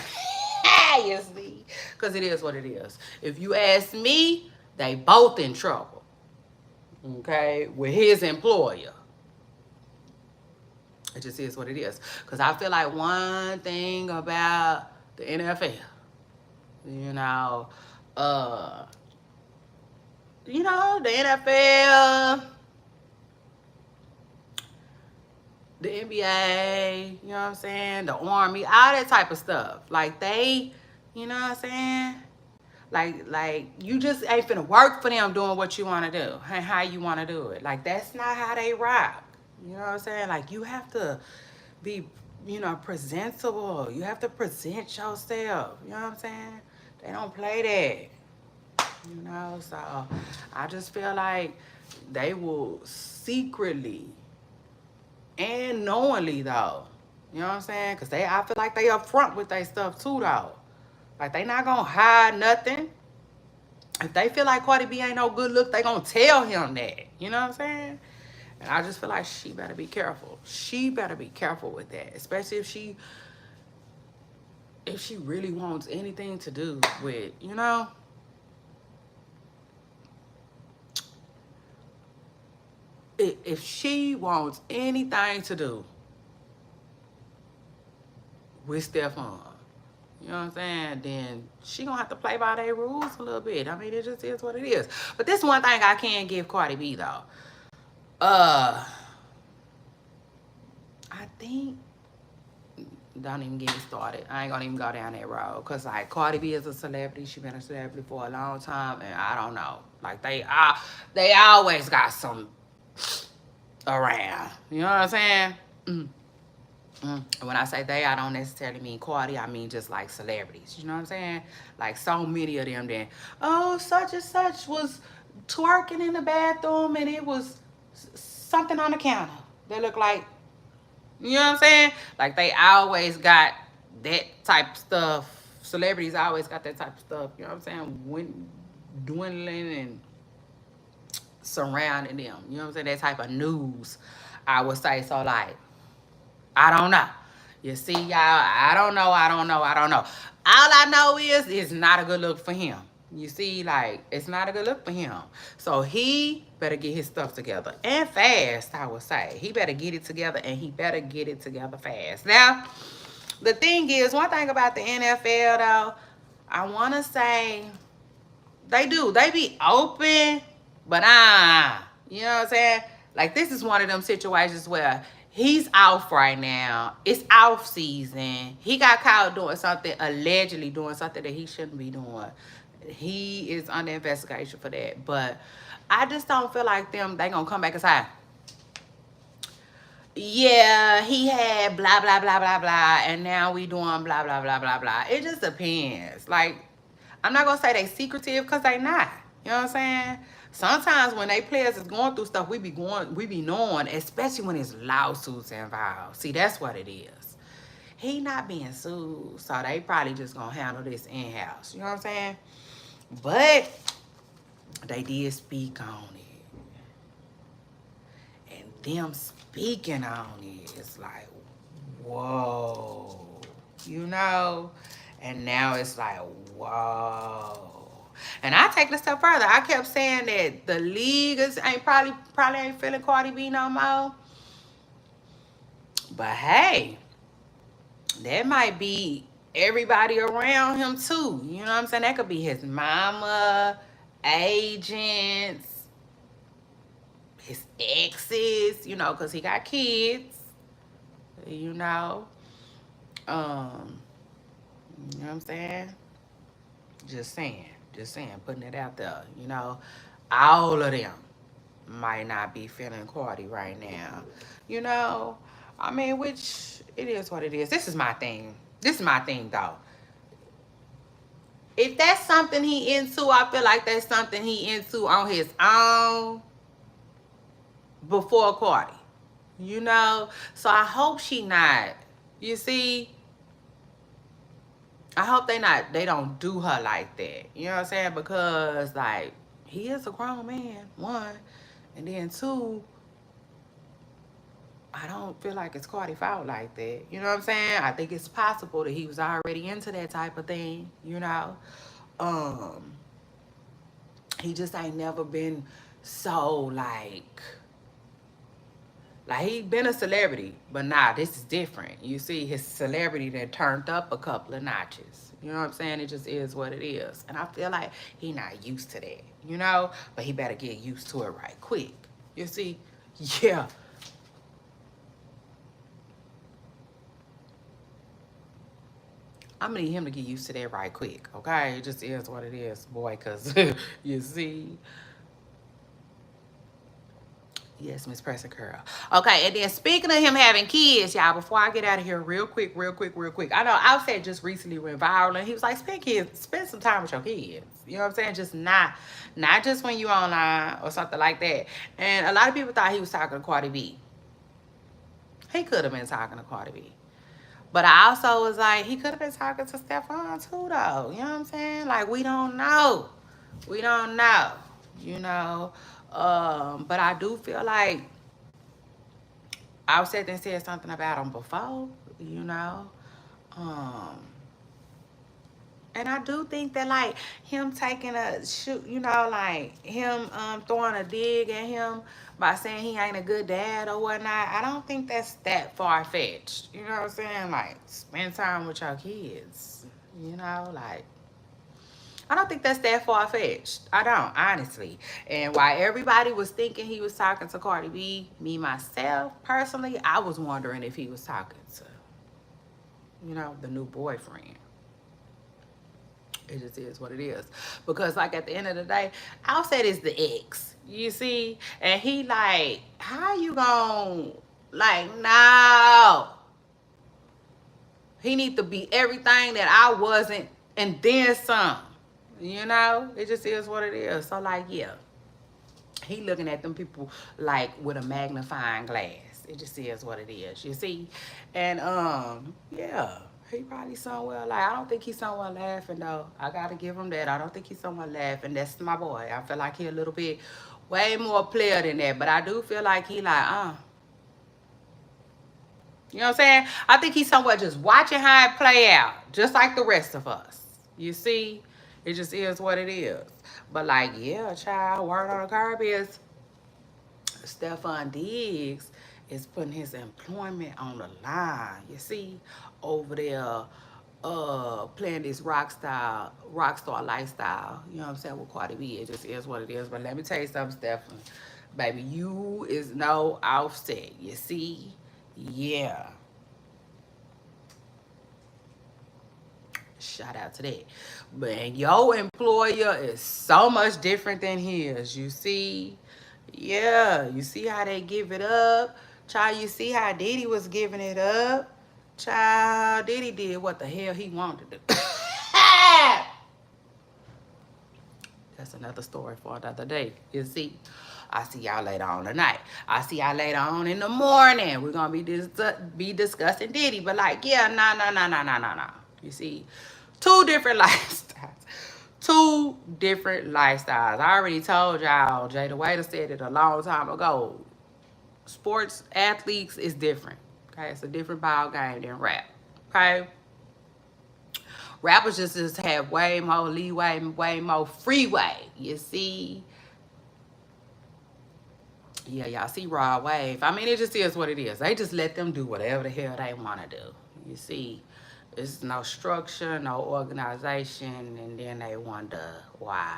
You see, because it is what it is. If you ask me, they both in trouble. Okay, with his employer. It just is what it is. Because I feel like one thing about the NFL, you know, uh, the NFL, the NBA, you know what I'm saying, the Army, all that type of stuff. Like they, you know what I'm saying? Like you just ain't finna work for them doing what you want to do and how you want to do it. Like that's not how they rock. You know what I'm saying? Like you have to be, presentable. You have to present yourself. You know what I'm saying? They don't play that. So I just feel like they will secretly and knowingly though. You know what I'm saying? Because I feel like they upfront with their stuff too though. Like they not gonna hide nothing. If they feel like Cardi B ain't no good look, they gonna tell him that. You know what I'm saying? And I just feel like she better be careful. She better be careful with that. Especially if she really wants anything to do with, if she wants anything to do with Stefon, you know what I'm saying, then she gonna have to play by their rules a little bit. I mean, it just is what it is. But this one thing I can give Cardi B though. I think, don't even get me started. I ain't gonna even go down that road. Cause like Cardi B is a celebrity. She been a celebrity for a long time, and I don't know. Like they always got some around. You know what I'm saying? When I say they, I don't necessarily mean Cardi. I mean just like celebrities. You know what I'm saying? Like so many of them. Then, oh, such and such was twerking in the bathroom, and it was something on the counter. They look like, you know what I'm saying? Like they always got that type of stuff. Celebrities always got that type of stuff. You know what I'm saying? When dwindling and surrounding them. You know what I'm saying? That type of news, I would say. So like, I don't know. You see, y'all, I don't know. All I know is it's not a good look for him. You see, like, it's not a good look for him. So he better get his stuff together. And fast, I would say. He better get it together, and he better get it together fast. Now, the thing is, one thing about the NFL, though, I want to say, they do. They be open, but you know what I'm saying? Like, this is one of them situations where he's off right now. It's off season. He got caught doing something, allegedly doing something that he shouldn't be doing. He is under investigation for that. But I just don't feel like they gonna come back and say, yeah, he had blah, blah, blah, blah, blah, and now we doing blah, blah, blah, blah, blah. It just depends. Like, I'm not going to say they secretive because they not. You know what I'm saying? Sometimes when they players is going through stuff, we be knowing, especially when it's lawsuits involved. See, that's what it is. He not being sued, so they probably just going to handle this in-house. You know what I'm saying? But they did speak on it. And them speaking on it, it's like, whoa. You know? And now it's like, whoa. And I take it a step further. I kept saying that the league probably ain't feeling Cardi B no more. But hey, that might be everybody around him too. You know what I'm saying? That could be his mama, agents, his exes, you know, because he got kids, you know. You know what I'm saying? Just saying, putting it out there, you know. All of them might not be feeling Cardi right now, you know. I mean, which, it is what it is. This is my thing. Though. If that's something he into, I feel like that's something he into on his own before Cardi, you know. So I hope she not, you see. I hope they don't do her like that. You know what I'm saying? Because, like, he is a grown man, one. And then two, I don't feel like it's Cardi fault like that. You know what I'm saying? I think it's possible that he was already into that type of thing, you know? He just ain't never been so, like he been a celebrity, but nah, this is different. You see, his celebrity that turned up a couple of notches. You know what I'm saying? It just is what it is. And I feel like he not used to that, you know? But he better get used to it right quick. You see? Yeah. I'm gonna need him to get used to that right quick, okay? It just is what it is, boy, because, you see? Yes, Miss Preston Curl. Okay, and then speaking of him having kids, y'all, before I get out of here real quick. I know I said just recently went viral, and he was like, spend some time with your kids. You know what I'm saying? Just not just when you online or something like that. And a lot of people thought he was talking to Cardi B. He could have been talking to Cardi B. But I also was like, he could have been talking to Stefon too, though. You know what I'm saying? Like, we don't know. You know? But I do feel like I've said something about him before, you know. And I do think that, like, him taking a shoot, you know, like him throwing a dig at him by saying he ain't a good dad or whatnot, I don't think that's that far-fetched. You know what I'm saying? Like, spend time with your kids, you know, like, I don't think that's that far-fetched. I don't, honestly. And while everybody was thinking he was talking to Cardi B, me, myself, personally, I was wondering if he was talking to, you know, the new boyfriend. It just is what it is. Because, like, at the end of the day, Offset is the ex, you see? And he like, how you gonna, like, no. He need to be everything that I wasn't and then some. You know? It just is what it is. So, like, yeah. He looking at them people, like, with a magnifying glass. It just is what it is, you see? And, yeah. He probably somewhere, like, I don't think he's somewhere laughing, though. I gotta give him that. I don't think he's somewhere laughing. That's my boy. I feel like he a little bit way more player than that. But I do feel like he like, You know what I'm saying? I think he's somewhere just watching how it play out. Just like the rest of us. You see? It just is what it is. But like, yeah, child, word on the curb is Stefon Diggs is putting his employment on the line. You see, over there, playing this rock star lifestyle. You know what I'm saying? With Cardi B, it just is what it is. But let me tell you something, Stefan. Baby, you is no Offset. You see? Yeah. Shout out to that. But your employer is so much different than his. You see? Yeah. You see how they give it up? Child, you see how Diddy was giving it up? Child, Diddy did what the hell he wanted to do. That's another story for another day. You see? I see y'all later on tonight. I see y'all later on in the morning. We're going to be discussing Diddy. But like, yeah, nah. You see? Two different lifestyles. Two different lifestyles. I already told y'all, Jada Waiter said it a long time ago. Sports athletes is different. Okay? It's a different ball game than rap. Okay? Rappers just have way more leeway, way more freeway. You see? Yeah, y'all see Raw Wave. I mean, it just is what it is. They just let them do whatever the hell they want to do. You see? There's no structure, no organization, and then they wonder why.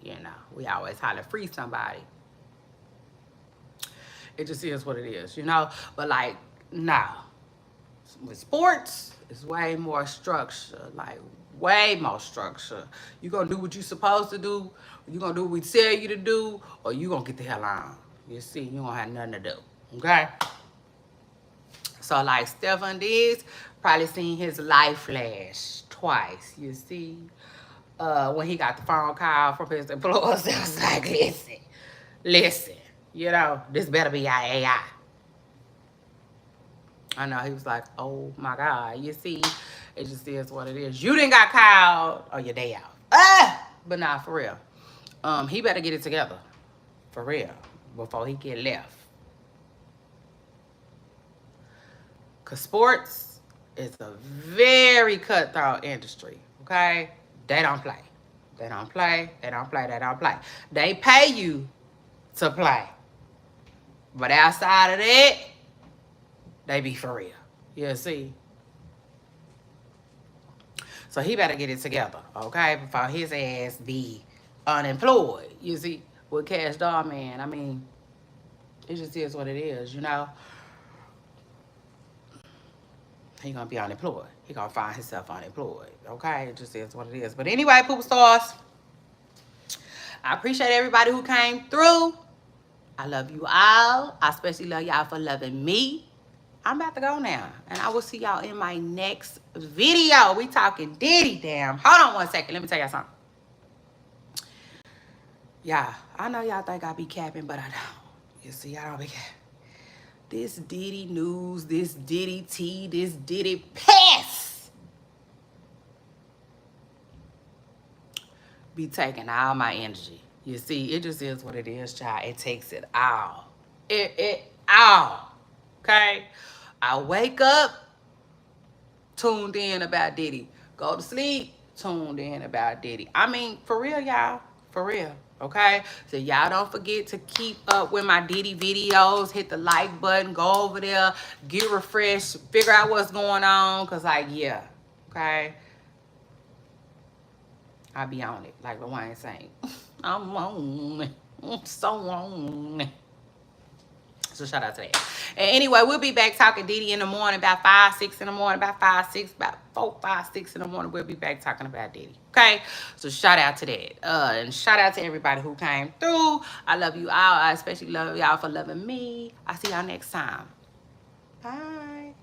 You know, we always holler free somebody. It just is what it is, you know? But like, no. With sports, it's way more structure. Like, way more structure. You gonna do what you supposed to do, you gonna do what we tell you to do, or you gonna get the hell on. You see, you don't have nothing to do. Okay? So like Stefon Diggs, probably seen his life flash twice. You see? When he got the phone call from his employers, I was like, listen, you know, this better be our AI. I know, he was like, oh my God, you see, it just is what it is. You didn't got called on your day out. But nah, for real. He better get it together, for real, before he get left. Because sports is a very cutthroat industry, okay? They don't play. They don't play. They don't play. They don't play. They pay you to play. But outside of that, they be for real. You see? So he better get it together, okay? Before his ass be unemployed. You see? With Cash Doll Man, I mean, it just is what it is, you know? He gonna be unemployed. He gonna find himself unemployed, okay? It just is what it is. But anyway, Poop Stars, I appreciate everybody who came through. I love you all. I especially love y'all for loving me. I'm about to go now. And I will see y'all in my next video. We talking Diddy, damn. Hold on one second. Let me tell y'all something. Yeah, I know y'all think I be capping, but I don't. You see, I don't be capping. This Diddy news, this Diddy tea, this Diddy piss be taking all my energy. You see, it just is what it is, child. It takes it all. It all. Okay? I wake up, tuned in about Diddy. Go to sleep, tuned in about Diddy. I mean, for real, y'all. For real. Okay? So y'all don't forget to keep up with my Diddy videos. Hit the like button. Go over there. Get refreshed. Figure out what's going on. Because, like, yeah. Okay? I be on it. Like Lil Wayne saying. I'm on it. I'm so on it. So shout out to that. And anyway, we'll be back talking Diddy in the morning, about 5, 6 in the morning, about 5, 6, about 4, 5, 6 in the morning. We'll be back talking about Diddy. Okay? So shout out to that. And shout out to everybody who came through. I love you all. I especially love y'all for loving me. I'll see y'all next time. Bye.